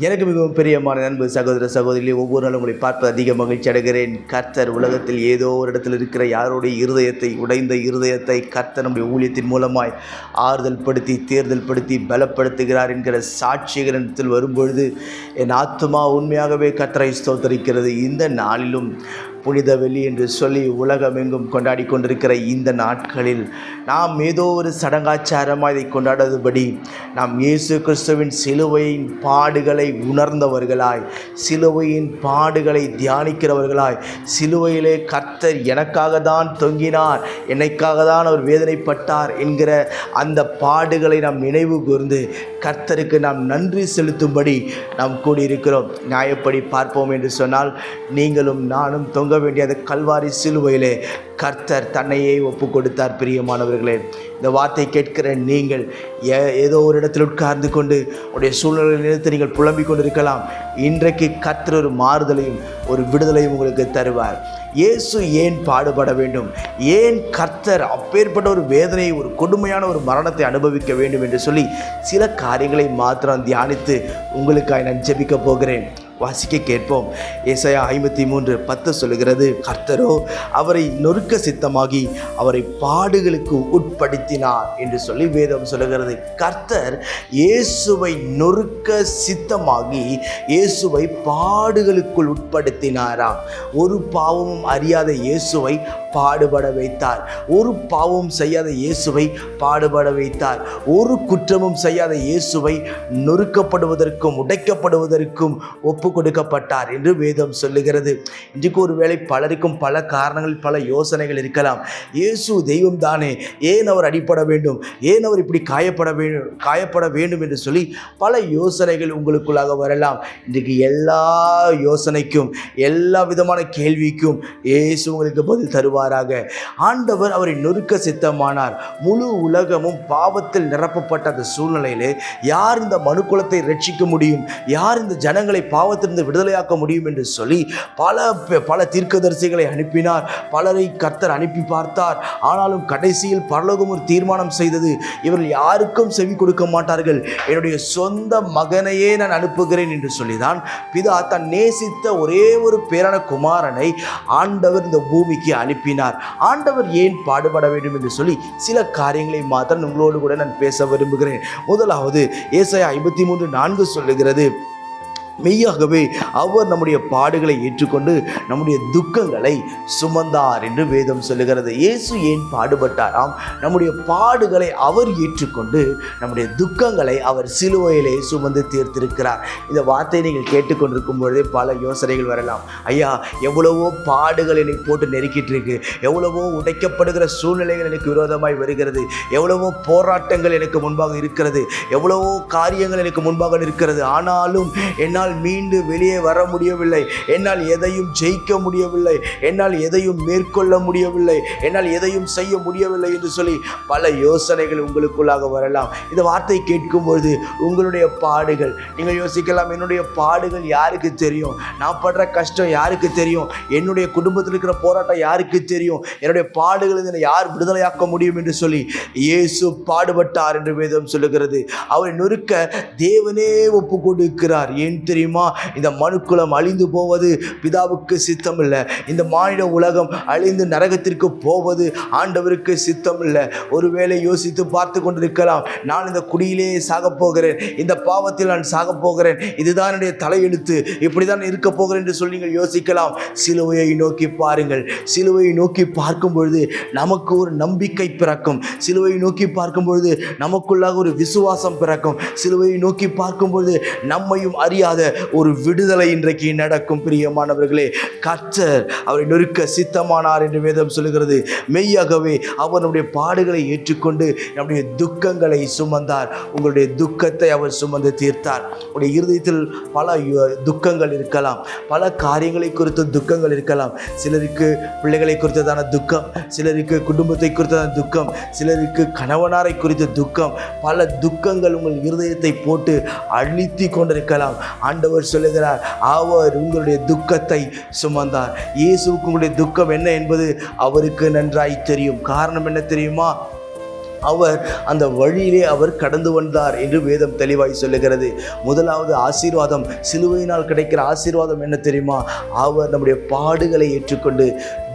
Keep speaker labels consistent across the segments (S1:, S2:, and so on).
S1: எனக்கு மிகவும் பிரியமான அன்பு சகோதர சகோதரிகளே, ஒவ்வொரு நாளும் உங்களை பார்ப்பது அதிக மகிழ்ச்சி அடைகிறேன். கர்த்தர் உலகத்தில் ஏதோ ஒரு இடத்தில் இருக்கிற யாருடைய இருதயத்தை, உடைந்த இருதயத்தை கர்த்தர் நம்முடைய ஊழியத்தின் மூலமாய் ஆறுதல் படுத்தி, தேர்தல் படுத்தி, பலப்படுத்துகிறார் என்கிற சாட்சிகளிடத்தில் வரும்பொழுது என் ஆத்துமா உண்மையாகவே கர்த்தரை ஸ்தோத்தரிக்கிறது. இந்த நாளிலும் புனித வெள்ளி என்று சொல்லி உலகமெங்கும் கொண்டாடி கொண்டிருக்கிற இந்த நாட்களில் நாம் ஏதோ ஒரு சடங்காச்சாரமாக இதை கொண்டாடுவதுபடி நாம் இயேசு கிறிஸ்துவின் சிலுவையின் பாடுகளை உணர்ந்தவர்களாய், சிலுவையின் பாடுகளை தியானிக்கிறவர்களாய், சிலுவையிலே கர்த்தர் எனக்காக தான் தொங்கினார், என்னைக்காக தான் அவர் வேதனைப்பட்டார் என்கிற அந்த பாடுகளை நாம் நினைவு கூர்ந்து கர்த்தருக்கு நாம் நன்றி செலுத்தும்படி நாம் கூடியிருக்கிறோம். நியாயப்படி பார்ப்போம் என்று சொன்னால், நீங்களும் நானும் தொங்க வேண்டிய அந்த கல்வாரி சிலுவையிலே கர்த்தர் தன்னையே ஒப்பு கொடுத்தார். பிரியமானவர்களே, இந்த வார்த்தை கேட்கிற நீங்கள் ஏதோ ஒரு இடத்தில் உட்கார்ந்து கொண்டு உடைய சூழ்நிலை நிறுத்தி நீங்கள் புலம்பிக் கொண்டிருக்கலாம். இன்றைக்கு கர்த்தர் ஒரு மாறுதலையும் ஒரு விடுதலையும் உங்களுக்கு தருவார். இயேசு ஏன் பாடுபட வேண்டும், ஏன் கர்த்தர் அப்பேற்பட்ட ஒரு வேதனையை, ஒரு கொடுமையான ஒரு மரணத்தை அனுபவிக்க வேண்டும் என்று சொல்லி சில காரியங்களை மாத்திரம் தியானித்து உங்களுக்காக நான் ஜெபிக்க போகிறேன். வாசிக்க கேட்போம். ஏசாயா 53:10 சொல்லுகிறது, கர்த்தரோ அவரை நொறுக்க சித்தமாகி அவரை பாடுகளுக்கு உட்படுத்தினார் என்று சொல்லி வேதம் சொல்லுகிறது. கர்த்தர் இயேசுவை நொறுக்க சித்தமாகி இயேசுவை பாடுகளுக்குள் உட்படுத்தினாரா? ஒரு பாவமும் அறியாத இயேசுவை பாடுபட வைத்தார். ஒரு பாவமும் செய்யாத இயேசுவை பாடுபட வைத்தார். ஒரு குற்றமும் செய்யாத இயேசுவை நொறுக்கப்படுவதற்கும் உடைக்கப்படுவதற்கும் ஒப்பு கொடுக்கப்பட்டார் என்று வேதம் சொல்லுகிறது. இன்றைக்கு ஒருவேளை பலருக்கும் பல காரணங்கள், பல யோசனைகள் இருக்கலாம். இயேசு தெய்வம் தானே, ஏன் அவர் அடிபட வேண்டும், ஏன் அவர் இப்படி காயப்பட வேண்டும் என்று சொல்லி பல யோசனைகள் உங்களுக்குள்ளாக வரலாம். இன்றைக்கு எல்லா யோசனைக்கும், எல்லா விதமான கேள்விக்கும் இயேசு உங்களுக்கு பதில் தருவாராக. ஆண்டவர் அவரை நொறுக்க சித்தமானார். முழு உலகமும் பாவத்தில் நிரப்பப்பட்ட அந்த சூழ்நிலையிலே யார் இந்த மனுக்குலத்தை ரட்சிக்க முடியும், யார் இந்த ஜனங்களை பாவத்திலிருந்து விடுதலையாக்க முடியும் என்று சொல்லி பல தீர்க்கதரிசிகளை அனுப்பினார். பலரை கர்த்தர் அனுப்பி பார்த்தார். ஆனாலும் கடைசியில் பரலோகம் ஒரு தீர்மானம் செய்தது, இவர்கள் யாருக்கும் செவி கொடுக்க மாட்டார்கள், என்னுடைய சொந்த மகனையே நான் அனுப்புகிறேன் என்று சொல்லிதான் பிதா தன் நேசித்த ஒரே ஒரு பேரான குமாரனை ஆண்டவர் இந்த பூமிக்கு அனுப்பினார். ஆண்டவர் ஏன் பாடுபட வேண்டும் என்று சொல்லி சில காரியங்களை மாத்திரம் உங்களோடு கூட நான் பேச விரும்புகிறேன். முதலாவது ஏசாயா 53:4 சொல்லுகிறது, மெய்யாகவே அவர் நம்முடைய பாடுகளை ஏற்றுக்கொண்டு நம்முடைய துக்கங்களை சுமந்தார் என்று வேதம் சொல்லுகிறது. இயேசு ஏன் பாடுபட்டாராம்? நம்முடைய பாடுகளை அவர் ஏற்றுக்கொண்டு நம்முடைய துக்கங்களை அவர் சிலுவையிலே சுமந்து தீர்த்திருக்கிறார். இந்த வார்த்தையை நீங்கள் கேட்டுக்கொண்டிருக்கும் பொழுதே பல யோசனைகள் வரலாம். ஐயா, எவ்வளவோ பாடுகள் என்னை போட்டு நெருக்கிட்டு இருக்கு, எவ்வளவோ உடைக்கப்படுகிற சூழ்நிலைகள் எனக்கு விரோதமாய் வருகிறது, எவ்வளவோ போராட்டங்கள் எனக்கு முன்பாக இருக்கிறது, எவ்வளவோ காரியங்கள் எனக்கு முன்பாக இருக்கிறது, ஆனாலும் என்னால் மீண்டு வெளியே வர முடியவில்லை, என்னால் எதையும் ஜெயிக்க முடியவில்லை, என்னால் எதையும் மேற்கொள்ள முடியவில்லை, என்னால் எதையும் செய்ய முடியவில்லை என்று சொல்லி பல யோசனைகள் உங்களுக்குள்ளாக வரலாம். இந்த வார்த்தையை கேட்கும்பொழுது உங்களுடைய பாடுகள், நீங்கள் யோசிக்கலாம், என்னுடைய பாடுகள் யாருக்கு தெரியும், நான் படுற கஷ்டம் யாருக்கு தெரியும், என்னுடைய குடும்பத்தில் இருக்கிற போராட்டம் யாருக்கு தெரியும், என்னுடைய பாடுகள் யார் விடுதலையாக்க முடியும் என்று சொல்லி இயேசு பாடுபட்டார் என்று வேதம் சொல்லுகிறது. அவரை நொறுக்க தேவனே ஒப்பு கொடுக்கிறார். ஏன் தெரியுமா? இந்த மனுக்குலம் அழிந்து போவது பிதாவுக்கு சித்தம் இல்லை. இந்த மானிட உலகம் அழிந்து நரகத்திற்கு போவது ஆண்டவருக்கு சித்தம் இல்லை. ஒருவேளை யோசித்து பார்த்து கொண்டிருக்கலாம், நான் இந்த குடியிலே சாக போகிறேன், இந்த பாவத்தில் நான் சாக போகிறேன், இதுதான் என்னுடைய தலையெழுத்து, இப்படிதான் இருக்க போகிறேன் என்று சொல்லி நீங்கள் யோசிக்கலாம். சிலுவையை நோக்கி பாருங்கள். சிலுவையை நோக்கி பார்க்கும் பொழுது நமக்கு ஒரு நம்பிக்கை பிறக்கும். சிலுவையை நோக்கி பார்க்கும் பொழுது நமக்குள்ளாக ஒரு விசுவாசம் பிறக்கும். சிலுவையை நோக்கி பார்க்கும் பொழுது நம்மையும் அறியாத ஒரு விடுதலை இன்றைக்கு நடக்கும். பிரியமானவர்களே, கர்த்தர் அவரை நொறுக்க சித்தமானார் என்று வேதம் சொல்லுகிறது. மெய்யாகவே அவர் நம்முடைய பாடுகளை ஏற்றுக்கொண்டு நம்முடைய துக்கங்களை சுமந்தார். உங்களுடைய துக்கத்தை அவர் சுமந்து தீர்த்தார். உங்களுடைய இருதயத்தில் பல துக்கங்கள் இருக்கலாம், பல காரியங்களை குறித்த துக்கங்கள் இருக்கலாம். சிலருக்கு பிள்ளைகளை குறித்ததான துக்கம், சிலருக்கு குடும்பத்தை குறித்ததான துக்கம், சிலருக்கு கணவனாரை குறித்த துக்கம், பல துக்கங்கள் உங்கள் இருதயத்தை போட்டு அழித்து கொண்டிருக்கலாம். ஆண்டவர் சொல்லுகிறார், அவர் உங்களுடைய துக்கத்தை சுமந்தார். இயேசுவுக்கு உங்களுடைய துக்கம் என்ன என்பது அவருக்கு நன்றாய் தெரியும். காரணம் என்ன தெரியுமா? அவர் அந்த வழியிலே அவர் கடந்து வந்தார் என்று வேதம் தெளிவாய் சொல்லுகிறது. முதலாவது ஆசீர்வாதம், சிலுவையினால் கிடைக்கிற ஆசீர்வாதம் என்ன தெரியுமா? அவர் நம்முடைய பாடுகளை ஏற்றுக்கொண்டு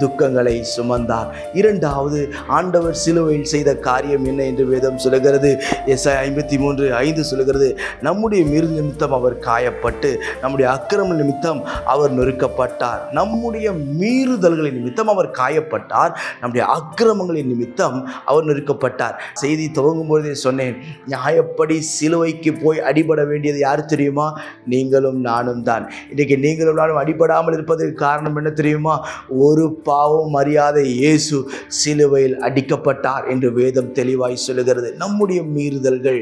S1: துக்கங்களை சுமந்தார். இரண்டாவது, ஆண்டவர் சிலுவையில் செய்த காரியம் என்ன என்று வேதம் சொல்லுகிறது. எசாயா 53:5 சொல்லுகிறது, நம்முடைய மீறுதல் நிமித்தம் அவர் காயப்பட்டு நம்முடைய அக்கிரம நிமித்தம் அவர் நொறுக்கப்பட்டார். நம்முடைய மீறுதல்களின் நிமித்தம் அவர் காயப்பட்டார், நம்முடைய அக்கிரமங்களின் நிமித்தம் அவர் நொறுக்கப்பட்டார். செய்தி துவங்கும் பொழுதே சொன்னேன், நியாயப்படி சிலுவைக்கு போய் அடிபட வேண்டியது யார் தெரியுமா? நீங்களும் நானும் தான். இன்றைக்கு நீங்களும் நானும் அடிபடாமல் இருப்பதற்கு காரணம் என்ன தெரியுமா? ஒரு பாவம் அறியாத இயேசு சிலுவையில் அடிக்கப்பட்டார் என்று வேதம் தெளிவாய் சொல்லுகிறது. நம்முடைய மீறுதல்கள்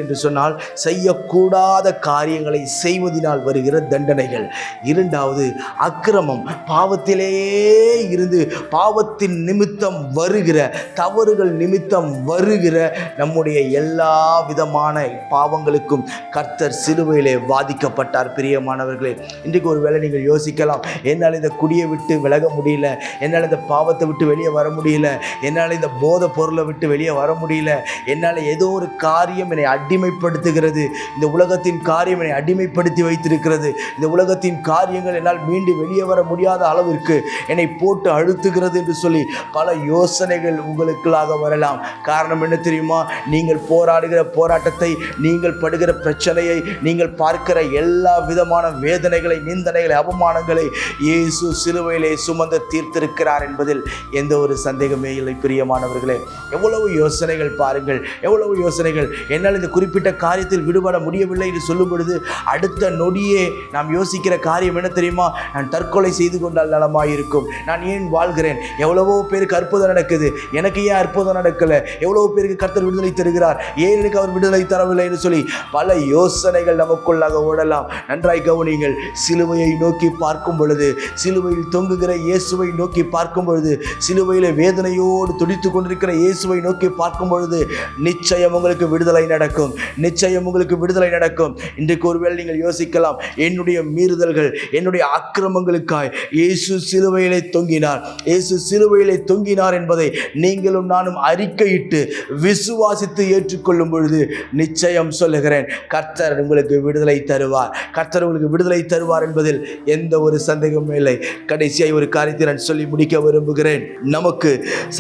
S1: என்று சொன்னால் செய்யக்கூடாத காரியங்களை செய்வதனால் வருகிற தண்டனைகள். இரண்டாவது, அக்கிரமம், பாவத்திலேயே இருந்து பாவத்தின் நிமித்தம் வருகிற, தவறுகள் நிமித்தம் வருகிற நம்முடைய எல்லா விதமான பாவங்களுக்கும் கர்த்தர் சிலுவையிலே வாதிக்கப்பட்டார். பிரியமானவர்களே, இன்றைக்கு ஒரு வேளை நீங்கள் யோசிக்கலாம், என்னால் இந்த குடியை விட்டு விலக முடியல, என்னால் இந்த பாவத்தை விட்டு வெளியே வர முடியல, என்னால் இந்த போதை பொருளை விட்டு வெளியே வர முடியல, என்னால் ஏதோ ஒரு காரியம் என்னை அடிமைப்படுத்துகிறது, இந்த உலகத்தின் காரியம் என்னை அடிமைப்படுத்தி வைத்திருக்கிறது, இந்த உலகத்தின் காரியங்கள் என்னால் மீண்டு வெளியே வர முடியாத அளவிற்கு என்னை போட்டு அழுத்துகிறது என்று சொல்லி பல யோசனைகள் உங்களுக்குள்ளாக வரலாம். காரணம் என்ன தெரியுமா? நீங்கள் போராடுகிற போராட்டத்தை, நீங்கள் படுகிற பிரச்சனையை, நீங்கள் பார்க்கிற எல்லா விதமான வேதனைகளை, நிந்தனைகளை, அவமானங்களை இயேசு சிலுவையிலே சுமந்து தீர்த்திருக்கிறார் என்பதில் எந்த ஒரு சந்தேகமே இல்லை. பிரியமானவர்களே, எவ்வளவு யோசனைகள் பாருங்கள், எவ்வளவு யோசனைகள். என்னால் இந்த குறிப்பிட்ட காரியத்தில் விடுபட முடியவில்லை என்று சொல்லும் பொழுது அடுத்த நொடியே நாம் யோசிக்கிற காரியம் என்ன தெரியுமா? நான் தற்கொலை செய்து கொண்டால் நலமாயிருக்கும், நான் ஏன் வாழ்கிறேன், எவ்வளவோ பேருக்கு அற்புதம் நடக்குது, எனக்கு ஏன் அற்புதம் நடக்கல, எவ்வளவு பேருக்கு கர்த்தர் விடுதலை தருகிறார், ஏன் எனக்கு அவர் விடுதலை தரவில்லை என்று சொல்லி பல யோசனைகள் நமக்குள்ளாக ஓடலாம். நன்றாய் கவனியுங்கள். சிலுவையை நோக்கி பார்க்கும் பொழுது, சிலுவையில் தொங்குகிற இயேசுவை நோக்கி பார்க்கும் பொழுது, சிலுவையில் வேதனையோடு துடித்துக் கொண்டிருக்கிற இயேசுவை நோக்கி பார்க்கும் பொழுது நிச்சயம் உங்களுக்கு விடுதலை நடக்கும், நிச்சயம் உங்களுக்கு விடுதலை நடக்கும். இன்றைக்கு ஒருவேளை நீங்கள் யோசிக்கலாம், என்னுடைய மீறுதல்கள், என்னுடைய அக்கிரமங்களுக்காய் இயேசு சிலுவையிலே தொங்கினார், இயேசு சிலுவையிலே தொங்கினார் என்பதை நீங்களும் நானும் அறிக்கையிட்டு விசுவாசித்து ஏற்றுக்கொள்ளும் பொழுது நிச்சயம் சொல்லுகிறேன், கர்த்தர் உங்களுக்கு விடுதலை தருவார், கர்த்தர் உங்களுக்கு விடுதலை தருவார் என்பதில் எந்த ஒரு சந்தேகமும் இல்லை. கடைசியாய் ஒரு காரியத்தை நான் சொல்லி முடிக்க விரும்புகிறேன். நமக்கு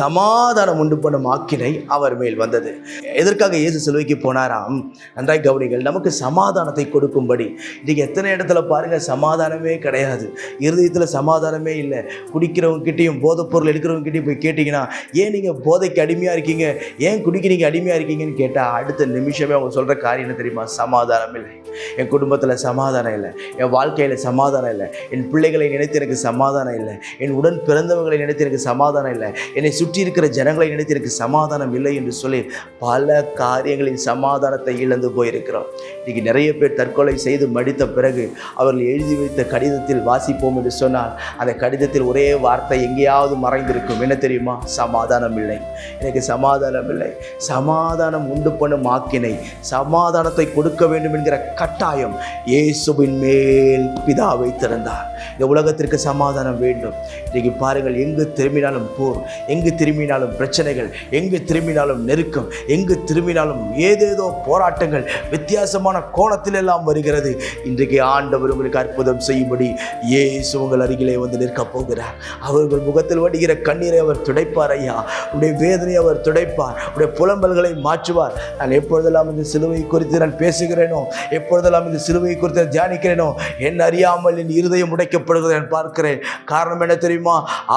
S1: சமாதானம் உண்டு பண்ணும் ஆக்கினை அவர் மேல் வந்தது. எதற்காக இயேசு சிலுவைக்கு போனாராம்? நன்றாய் கவனிங்கள். நமக்கு சமாதானத்தை கொடுக்கும்படி. இன்றைக்கு எத்தனை இடத்துல பாருங்கள், சமாதானமே கிடையாது, இருதயத்தில் சமாதானமே இல்லை. குடிக்கிறவங்க கிட்டையும் போதைப் பொருள் எடுக்கிறவங்க கிட்டையும் போய் கேட்டிங்கன்னா, ஏன் நீங்கள் போதைக்கு அடிமையாக இருக்கீங்க, ஏன் குடிக்க நீங்கள் அடிமையாக இருக்கீங்கன்னு கேட்டால் அடுத்த நிமிஷமே அவங்க சொல்கிற காரியம் என்ன தெரியுமா? சமாதானம் இல்லை, என் குடும்பத்தில் சமாதானம் இல்லை, என் வாழ்க்கையில் சமாதானம் இல்லை, என் பிள்ளைகளை நினைத்து எனக்கு சமாதானம் இல்லை, என் உடன் பிறந்தவங்களை நினைத்து எனக்கு சமாதானம் இல்லை, என்னை சுற்றி இருக்கிற ஜனங்களை நினைத்து எனக்கு சமாதானம் இல்லை என்று சொல்லி பல காரியங்களின் சமாதானத்தை இழந்து போயிருக்கிறோம். இன்றைக்கி நிறைய பேர் தற்கொலை செய்து மடித்த பிறகு அவர்கள் எழுதி வைத்த கடிதத்தில் வாசிப்போம் என்று சொன்னால் அந்த கடிதத்தில் ஒரே வார்த்தை எங்கேயாவது மறைந்திருக்கும். என்ன தெரியுமா? சமாதானம் இல்லை, எனக்கு சமாதானம் இல்லை. சமாதானம் உண்டு பண்ணும் ஆக்கினை, சமாதானத்தை கொடுக்க வேண்டும் என்கிற கட்டாயம் இயேசுவின் மேல் பிதா வைத்திருந்தார். இந்த உலகத்திற்கு சமாதானம் வேண்டும். இன்றைக்கு பாருங்கள், எங்கு திரும்பினாலும் போர், எங்கு திரும்பினாலும் பிரச்சனைகள், எங்கு திரும்பினாலும் நெருக்கம், எங்கு திரும்பினாலும் ஏதேதோ போராட்டங்கள் வித்தியாசமான கோணத்தில் எல்லாம் வருகிறது. இன்றைக்கு ஆண்டவர் உங்களுக்கு அற்புதம் செய்யும்படி இயேசு உங்கள் அருகிலே வந்து நிற்கப் போகிறார். அவர்கள் முகத்தில் வடிகிற கண்ணீரை அவர் துடைப்பார். ஐயா, உடைய வேதனையை அவர் துடைப்பார், உடைய புலம்பல்களை மாற்றுவார். நான் எப்பொழுதெல்லாம் இந்த சிலுவை குறித்து நான் பேசுகிறேனோ, எப்பொழுதெல்லாம் இந்த சிலுவை குறித்து தியானிக்கிறேனோ, என் அறியாமல் என் இருதயம் உடைக்கப்படுகிறதை நான் பார்க்கிறேன். காரணம் என்ன தெரியுமா?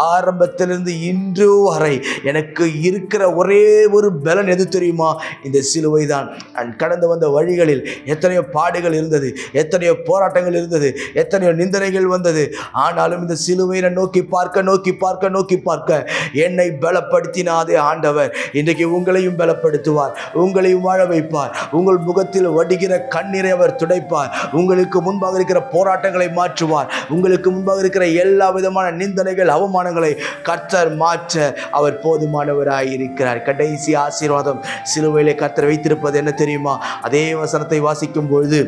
S1: ஆரம்பத்திலிருந்து இன்று வரை எனக்கு இருக்கிற ஒரே ஒரு பலன் எது தெரியுமா? இந்த சிலுவை தான். நான் கடந்து வந்த வழிகளில் எத்தனையோ பாடுகள் இருந்தது, எத்தனையோ போராட்டங்கள் இருந்தது, எத்தனையோ நிந்தனைகள் வந்தது. ஆனாலும் இந்த சிலுவை நான் நோக்கி பார்க்க நோக்கி பார்க்க நோக்கி பார்க்க என்னை பலப்படுத்தினாதே ஆண்டவர் இன்றைக்கு உங்களையும் பலப்படுத்துவார், உங்களையும் வாழ வைப்பார். உங்கள் முகத்தில் வடிகிற கண்ணீரை அவர் துடைப்பார், உங்களுக்கு முன்பாக இருக்கிற போராட்டங்களை மாற்றுவார், உங்களுக்கு முன்பாக இருக்கிற எல்லா விதமான நிந்தனைகள், அவமானங்களை கர்த்தர் மாற்ற அவர் போதுமானவராயிருக்கிறார். கடைசி ஆசீர்வாதம் சிலுவையிலே கர்த்தர் வைத்திருப்பது என்ன தெரியுமா? அதே வசனத்தை வாசிக்கும் பொழுது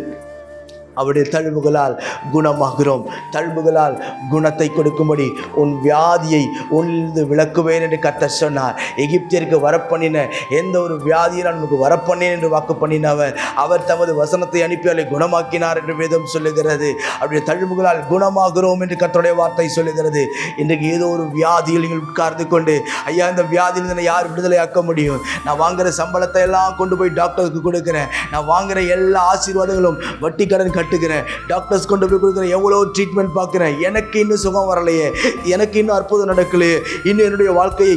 S1: அவருடைய தழும்புகளால் குணமாகிறோம். தழும்புகளால் குணத்தை கொடுக்கும்படி உன் வியாதியை உன்னிலிருந்து விலக்குவேன் என்று கர்த்தர் சொன்னார். எகிப்தியருக்கு வரப்பண்ணின எந்த ஒரு வியாதியை நான் நமக்கு வரப்பண்ணேன் என்று வாக்கு பண்ணினவர் அவர் தமது வசனத்தை அனுப்பி அவளை குணமாக்கினார் என்று வேதம் சொல்லுகிறது. அவருடைய தழும்புகளால் குணமாகிறோம் என்று கர்த்தருடைய வார்த்தை சொல்லுகிறது. இன்றைக்கு ஏதோ ஒரு வியாதியில் நீங்கள் உட்கார்ந்து கொண்டு, ஐயா இந்த வியாதியிலிருந்து யார் விடுதலை ஆக்க முடியும்? நான் வாங்குகிற சம்பளத்தை எல்லாம் கொண்டு போய் டாக்டருக்கு கொடுக்குறேன், நான் வாங்குகிற எல்லா ஆசீர்வாதங்களும் வட்டி கடன் கட்டுக்கிறேன், டாக்டர்ஸ் கொண்டு போய் கொடுக்குறேன், எவ்வளோ ட்ரீட்மெண்ட் பார்க்குறேன், எனக்கு இன்னும் சுகம் வரலையே, எனக்கு இன்னும் அற்புதம் நடக்கலையே, இன்னும் என்னுடைய வாழ்க்கையை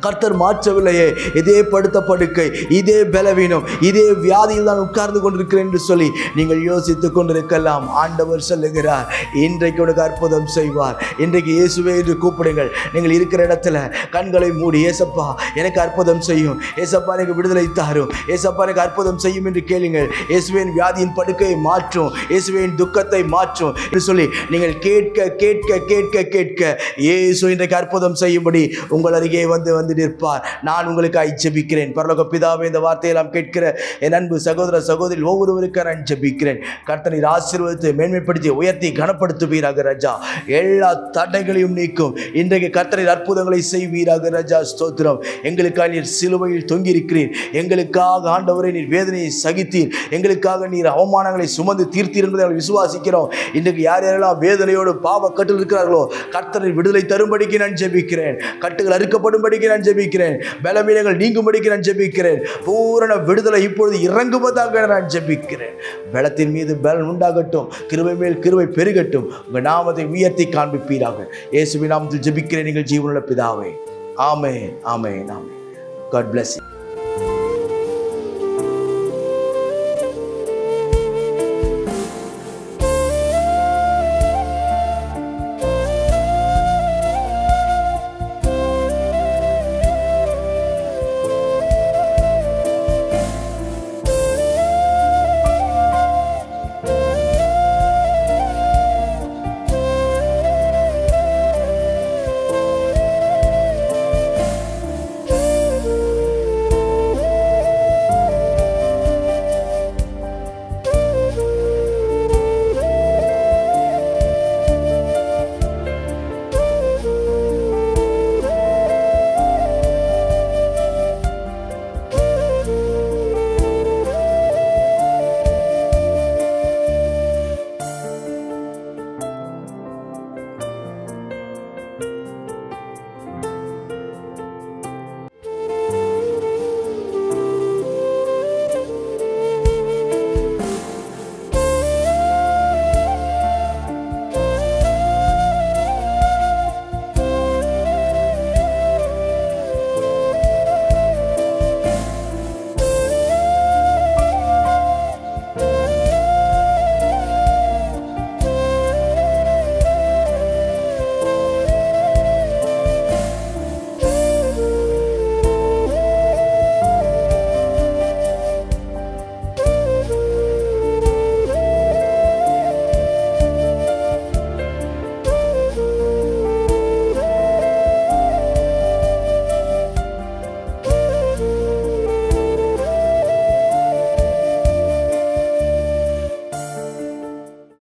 S1: கர்த்தர் மாற்றவில்லையே, இதே படுத்த படுக்கை, இதே பலவீனம், இதே வியாதியில் தான் உட்கார்ந்து கொண்டிருக்கிறேன் என்று சொல்லி நீங்கள் யோசித்துக் கொண்டிருக்கலாம். ஆண்டவர் சொல்லுகிறார், இன்றைக்கு உனக்கு அற்புதம் செய்வார். இன்றைக்கு இயேசுவே என்று கூப்பிடுங்கள். நீங்கள் இருக்கிற இடத்துல கண்களை மூடி, ஏசப்பா எனக்கு அற்புதம் செய்யும், ஏசப்பா எனக்கு விடுதலை தாரும், ஏசப்பா எனக்கு அற்புதம் செய்யும் என்று கேளுங்கள். இயேசுவின் வியாதியின் படுக்கையை மாற்றும், இயேசுவின் துக்கத்தை மாற்றும் என்று சொல்லி நீங்கள் கேட்க கேட்க கேட்க கேட்க இயேசு இன்றைக்கு அற்புதம் செய்யும்படி உங்கள் அருகே வந்து நிற்பார். நான் உங்களுக்காக ஜெபிக்கிறேன். பரலோக பிதாவே, இந்த வார்த்தையை நாம் கேட்கிற என் அன்பு சகோதர சகோதரி ஒவ்வொருவருக்காக நான் ஜெபிக்கிறேன். கர்த்தர் ஆசீர்வதித்து மேன்மைப்படுத்தி உயர்த்தி கனப்படுத்துவீராக ராஜா. எல்லா தடைகளையும் நீக்கும் இன்றைக்கு கர்த்தர் அற்புதங்களை செய்வீராக ராஜா. ஸ்தோத்திரம். எங்களுக்காக நீர் சிலுவையில் தொங்கியிருக்கிறீர், எங்களுக்காக ஆண்டவரை நீர் வேதனையை சகித்தீர், எங்களுக்காக நீர் அவமானங்களை சுமந்து தீர்த்தீர் என்பதை நாங்கள் விசுவாசிக்கிறோம். இன்றைக்கு யார் யாரெல்லாம் வேதனையோடு பாவ கட்டில் இருக்கிறார்களோ கர்த்தரை விடுதலை தரும்படிக்கு நான் ஜெபிக்கிறேன். கட்டுகள் அறுக்கப்படும்படிக்கு நான் ஜெபிக்கிறேன். பலவீனங்கள் நீங்கும்படிக்கு நான் ஜெபிக்கிறேன். பூரண விடுதலை இப்பொழுது இறங்குவதாக நான் ஜெபிக்கிறேன். பலத்தின் மீது பலன் உண்டாகட்டும், கிருபை மேல் கிருபை பெருகட்டும். உங்கள் நாமத்தை உயர்த்தி காண்பிப்பீராக. இயேசுவின் நாமத்தில் ஜெபிக்கிறேன் எங்கள் ஜீவனுள்ள பிதாவே. ஆமென், ஆமென், ஆமென். God bless you.